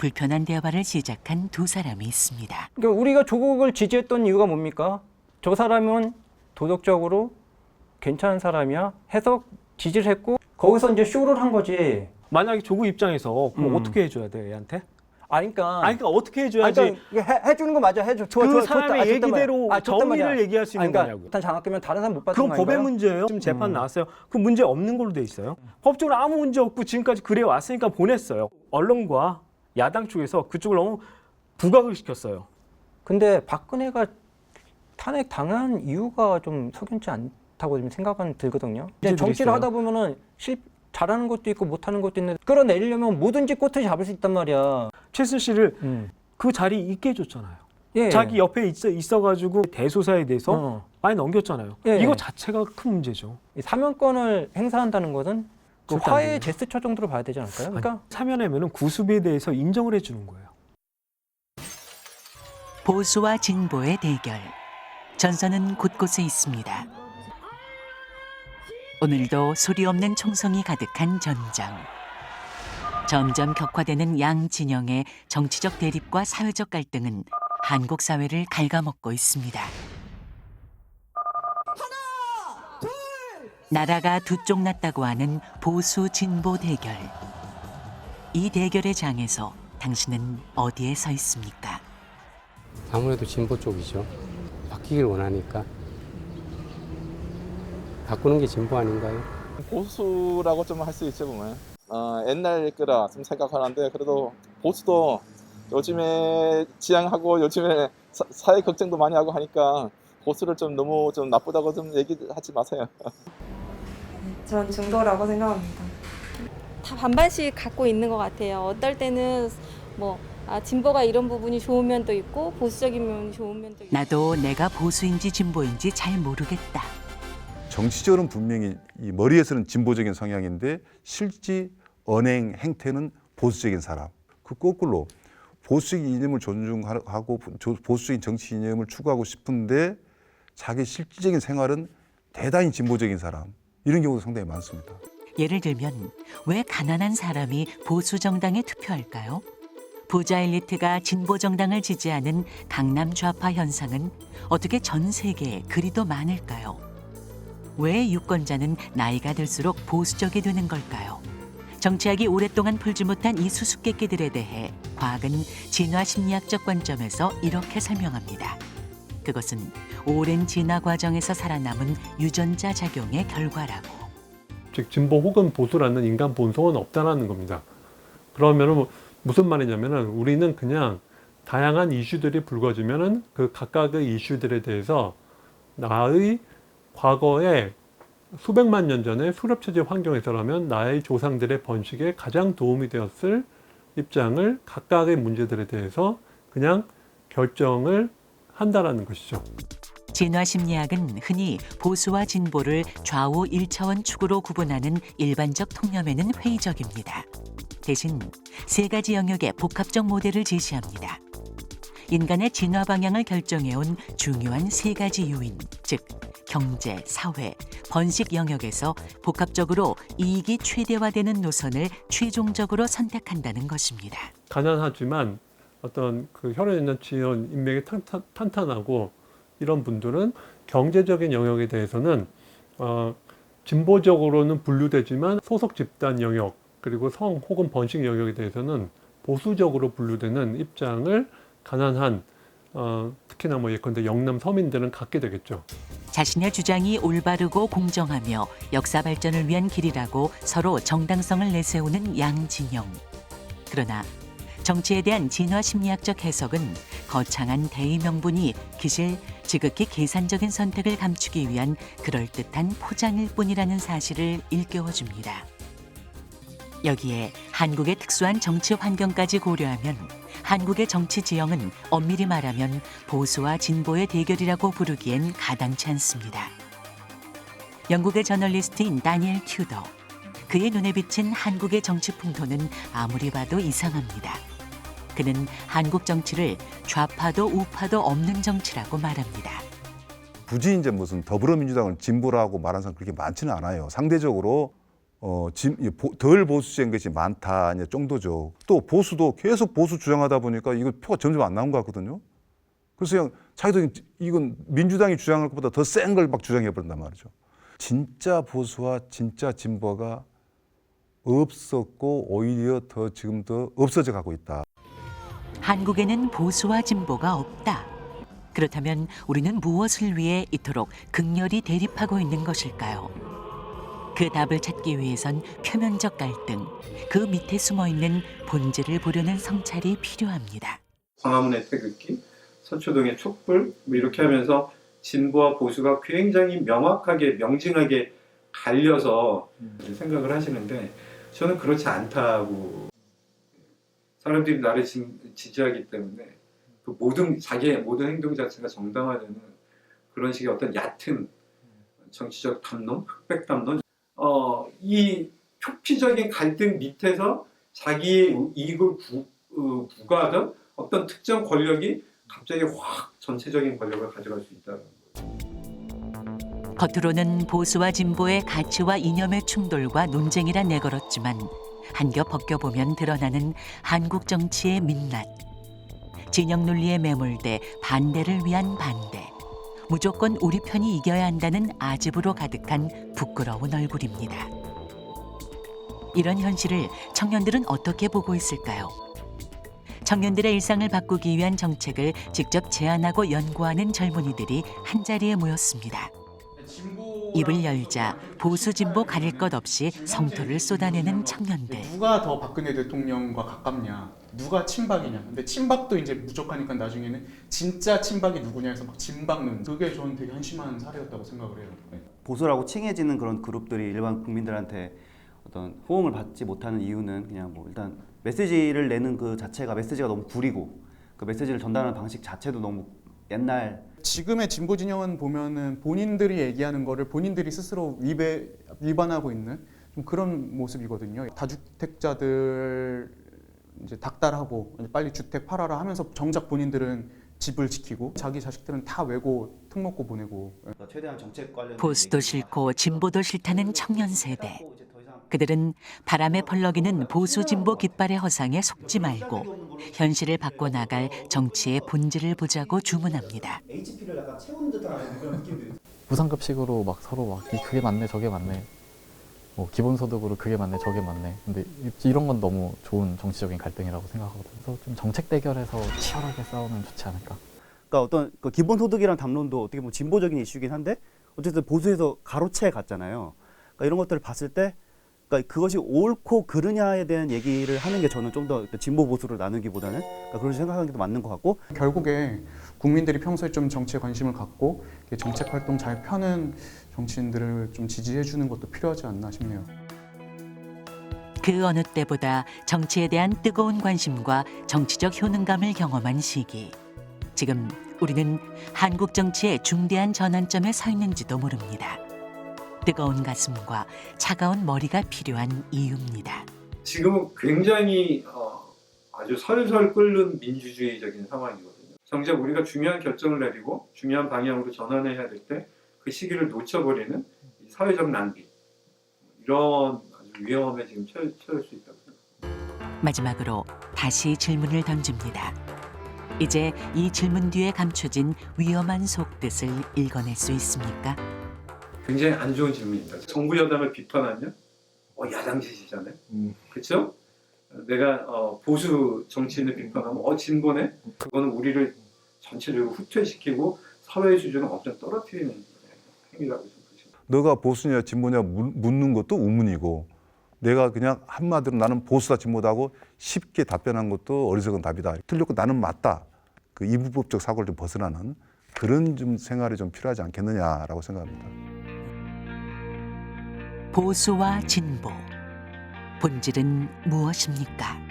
불편한 대화를 시작한 두 사람이 있습니다. 그러니까 우리가 조국을 지지했던 이유가 뭡니까? 저 사람은 도덕적으로 괜찮은 사람이야 해서 지지를 했고 거기서 이제 쇼를 한 거지. 만약에 조국 입장에서 그럼 어떻게 해줘야 돼 얘한테? 그러니까 어떻게 해줘야지? 해주는 거 맞아. 해줘. 좋아, 그 좋아, 사람의 좋다, 얘기대로 좋단 말이야. 정의를 얘기할 수 있는 그러니까 거냐고. 일단 장학금은 다른 사람 못 받는 그건 거 법의 아닌가요? 문제예요. 지금 재판 나왔어요. 그 문제 없는 걸로 돼 있어요. 법적으로 아무 문제 없고 지금까지 그래 왔으니까 보냈어요. 언론과 야당 쪽에서 그쪽을 너무 부각을 시켰어요. 근데 박근혜가 탄핵 당한 이유가 좀 석연치 않다고 지금 생각은 들거든요. 이제 정치를 있어요. 하다 보면은 잘하는 것도 있고 못하는 것도 있는데 끌어내리려면 뭐든지 꼬투리 잡을 수 있단 말이야. 최순실을 그 자리에 있게 해줬잖아요. 예. 자기 옆에 있어가지고 대소사에 대해서 많이 넘겼잖아요. 예. 이거 자체가 큰 문제죠. 이 사면권을 행사한다는 것은 그 절대 안 화해 돼요. 제스처 정도로 봐야 되지 않을까요? 그러니까 사면하면은 구수비에 대해서 인정을 해주는 거예요. 보수와 진보의 대결. 전선은 곳곳에 있습니다. 오늘도 소리 없는 총성이 가득한 전장. 점점 격화되는 양 진영의 정치적 대립과 사회적 갈등은 한국 사회를 갉아먹고 있습니다. 나라가 두 쪽 났다고 하는 보수 진보 대결. 이 대결의 장에서 당신은 어디에 서 있습니까? 아무래도 진보 쪽이죠. 바뀌길 원하니까. 바꾸는 게 진보 아닌가요? 보수라고 좀 할 수 있죠 보면. 옛날 거라 좀 생각하는데 그래도 보수도 요즘에 지향하고 요즘에 사회 걱정도 많이 하고 하니까 보수를 좀 너무 좀 나쁘다고 좀 얘기하지 마세요. 전 중도라고 생각합니다. 다 반반씩 갖고 있는 것 같아요. 어떨 때는 진보가 이런 부분이 좋은 면도 있고 보수적인 면이 좋은 면도 있고. 나도 내가 보수인지 진보인지 잘 모르겠다. 정치적으로는 분명히 이 머리에서는 진보적인 성향인데 실제 언행 행태는 보수적인 사람. 그 거꾸로 보수적인 이념을 존중하고 보수적인 정치 이념을 추구하고 싶은데 자기 실질적인 생활은 대단히 진보적인 사람. 이런 경우도 상당히 많습니다. 예를 들면 왜 가난한 사람이 보수 정당에 투표할까요? 부자 엘리트가 진보 정당을 지지하는 강남 좌파 현상은 어떻게 전 세계에 그리도 많을까요? 왜 유권자는 나이가 들수록 보수적이 되는 걸까요? 정치학이 오랫동안 풀지 못한 이 수수께끼들에 대해 과학은 진화 심리학적 관점에서 이렇게 설명합니다. 그것은 오랜 진화 과정에서 살아남은 유전자 작용의 결과라고. 즉 진보 혹은 보수라는 인간 본성은 없다라는 겁니다. 그러면은 무슨 말이냐면은 우리는 그냥 다양한 이슈들이 불거지면은 그 각각의 이슈들에 대해서 나의 과거에 수백만 년 전에 수렵체제 환경에서라면 나의 조상들의 번식에 가장 도움이 되었을 입장을 각각의 문제들에 대해서 그냥 결정을 한다라는 것이죠. 진화 심리학은 흔히 보수와 진보를 좌우 1차원 축으로 구분하는 일반적 통념에는 회의적입니다. 대신 세 가지 영역의 복합적 모델을 제시합니다. 인간의 진화 방향을 결정해온 중요한 세 가지 요인, 즉 경제, 사회, 번식 영역에서 복합적으로 이익이 최대화되는 노선을 최종적으로 선택한다는 것입니다. 가난하지만 어떤 그 혈연연치원 인맥이 탄탄하고 이런 분들은 경제적인 영역에 대해서는 진보적으로는 분류되지만 소속 집단 영역 그리고 성 혹은 번식 영역에 대해서는 보수적으로 분류되는 입장을 가난한 특히나 예컨대 영남 서민들은 갖게 되겠죠. 자신의 주장이 올바르고 공정하며 역사 발전을 위한 길이라고 서로 정당성을 내세우는 양 진영. 그러나 정치에 대한 진화 심리학적 해석은 거창한 대의 명분이 기실 지극히 계산적인 선택을 감추기 위한 그럴듯한 포장일 뿐이라는 사실을 일깨워줍니다. 여기에 한국의 특수한 정치 환경까지 고려하면 한국의 정치 지형은 엄밀히 말하면 보수와 진보의 대결이라고 부르기엔 가당치 않습니다. 영국의 저널리스트인 다니엘 튜더. 그의 눈에 비친 한국의 정치 풍토는 아무리 봐도 이상합니다. 그는 한국 정치를 좌파도 우파도 없는 정치라고 말합니다. 굳이 이제 무슨 더불어민주당을 진보라고 말하는 사람 그렇게 많지는 않아요. 상대적으로 덜 보수적인 것이 많다 이제 정도죠. 또 보수도 계속 보수 주장하다 보니까 이거 표가 점점 안 나온 것 같거든요. 그래서 그냥 자기도 이건 민주당이 주장할 것보다 더 센 걸 막 주장해 버린단 말이죠. 진짜 보수와 진짜 진보가 없었고 오히려 더 지금 더 없어져 가고 있다. 한국에는 보수와 진보가 없다. 그렇다면 우리는 무엇을 위해 이토록 극렬히 대립하고 있는 것일까요? 그 답을 찾기 위해선 표면적 갈등, 그 밑에 숨어있는 본질을 보려는 성찰이 필요합니다. 광화문의 태극기, 서초동의 촛불 뭐 이렇게 하면서 진보와 보수가 굉장히 명확하게 명징하게 갈려서 생각을 하시는데 저는 그렇지 않다고. 사람들이 나를 지지하기 때문에 그 자기의 모든 행동 자체가 정당화되는 그런 식의 어떤 얕은 정치적 담론, 흑백 담론, 이 표피적인 갈등 밑에서 자기의 이익을 부과하던 어떤 특정 권력이 갑자기 확 전체적인 권력을 가져갈 수 있다는 거죠. 겉으로는 보수와 진보의 가치와 이념의 충돌과 논쟁이라 내걸었지만 한겹 벗겨보면 드러나는 한국 정치의 민낯. 진영 논리에 매몰돼 반대를 위한 반대. 무조건 우리 편이 이겨야 한다는 아집으로 가득한 부끄러운 얼굴입니다. 이런 현실을 청년들은 어떻게 보고 있을까요? 청년들의 일상을 바꾸기 위한 정책을 직접 제안하고 연구하는 젊은이들이 한자리에 모였습니다. 입을 열자 보수 진보 가릴 것 없이 성토를 쏟아내는 청년들. 누가 더 박근혜 대통령과 가깝냐, 누가 친박이냐. 근데 친박도 이제 부족하니까 나중에는 진짜 친박이 누구냐 해서 막 진박는, 그게 저는 되게 한심한 사례였다고 생각을 해요. 보수라고 칭해지는 그런 그룹들이 일반 국민들한테 어떤 호응을 받지 못하는 이유는 그냥 뭐 일단 메시지를 내는 그 자체가 메시지가 너무 구리고 그 메시지를 전달하는 방식 자체도 너무 옛날. 지금의 진보 진영은 보면은 본인들이 얘기하는 거를 본인들이 스스로 위반하고 있는 좀 그런 모습이거든요. 다주택자들 이제 닥달하고 빨리 주택 팔아라 하면서 정작 본인들은 집을 지키고 자기 자식들은 다 외고 특목고 보내고. 최대한 정책 관련 보수도 싫고 진보도 싫다는 청년 세대. 그들은 바람에 펄럭이는 보수 진보 깃발의 허상에 속지 말고 현실을 바꿔나갈 정치의 본질을 보자고 주문합니다. HP를 약간 채운 듯한 그런 느낌들이. 무상급식으로 막 서로 막 그게 맞네 저게 맞네, 뭐 기본소득으로 그게 맞네 저게 맞네. 근데 이런 건 너무 좋은 정치적인 갈등이라고 생각하거든요. 그래서 좀 정책 대결에서 치열하게 싸우면 좋지 않을까. 그러니까 어떤 그 기본소득이란 담론도 어떻게 보면 진보적인 이슈긴 한데 어쨌든 보수에서 가로채 갔잖아요. 그러니까 이런 것들을 봤을 때 그러니까 그것이 옳고 그르냐에 대한 얘기를 하는 게 저는 좀 더 진보 보수를 나누기보다는 그러니까 그런 생각하는 게 더 맞는 것 같고, 결국에 국민들이 평소에 좀 정치에 관심을 갖고 정책 활동 잘 펴는 정치인들을 좀 지지해 주는 것도 필요하지 않나 싶네요. 그 어느 때보다 정치에 대한 뜨거운 관심과 정치적 효능감을 경험한 시기. 지금 우리는 한국 정치의 중대한 전환점에 서 있는지도 모릅니다. 뜨거운 가슴과 차가운 머리가 필요한 이유입니다. 지금은 굉장히 아주 설설 끓는 민주주의적인 상황이거든요. 정작 우리가 중요한 결정을 내리고 중요한 방향으로 전환해야 될 때 그 시기를 놓쳐버리는 사회적 낭비, 이런 아주 위험에 지금 처할 수 있다고 생각합니다. 마지막으로 다시 질문을 던집니다. 이제 이 질문 뒤에 감춰진 위험한 속뜻을 읽어낼 수 있습니까? 굉장히 안 좋은 질문입니다. 정부 여당을 비판하면 야당 짓이잖아요. 그렇죠? 내가 보수 정치인을 비판하면 진보네? 그거는 우리를 전체적으로 후퇴시키고 사회 수준을 엄청 떨어뜨리는 행위라고 생각합니다. 너가 보수냐 진보냐 묻는 것도 우문이고, 내가 그냥 한마디로 나는 보수다 진보다 하고 쉽게 답변한 것도 어리석은 답이다. 틀렸고 나는 맞다. 그 이분법적 사고를 좀 벗어나는 그런 좀 생활이 좀 필요하지 않겠느냐라고 생각합니다. 보수와 진보, 본질은 무엇입니까?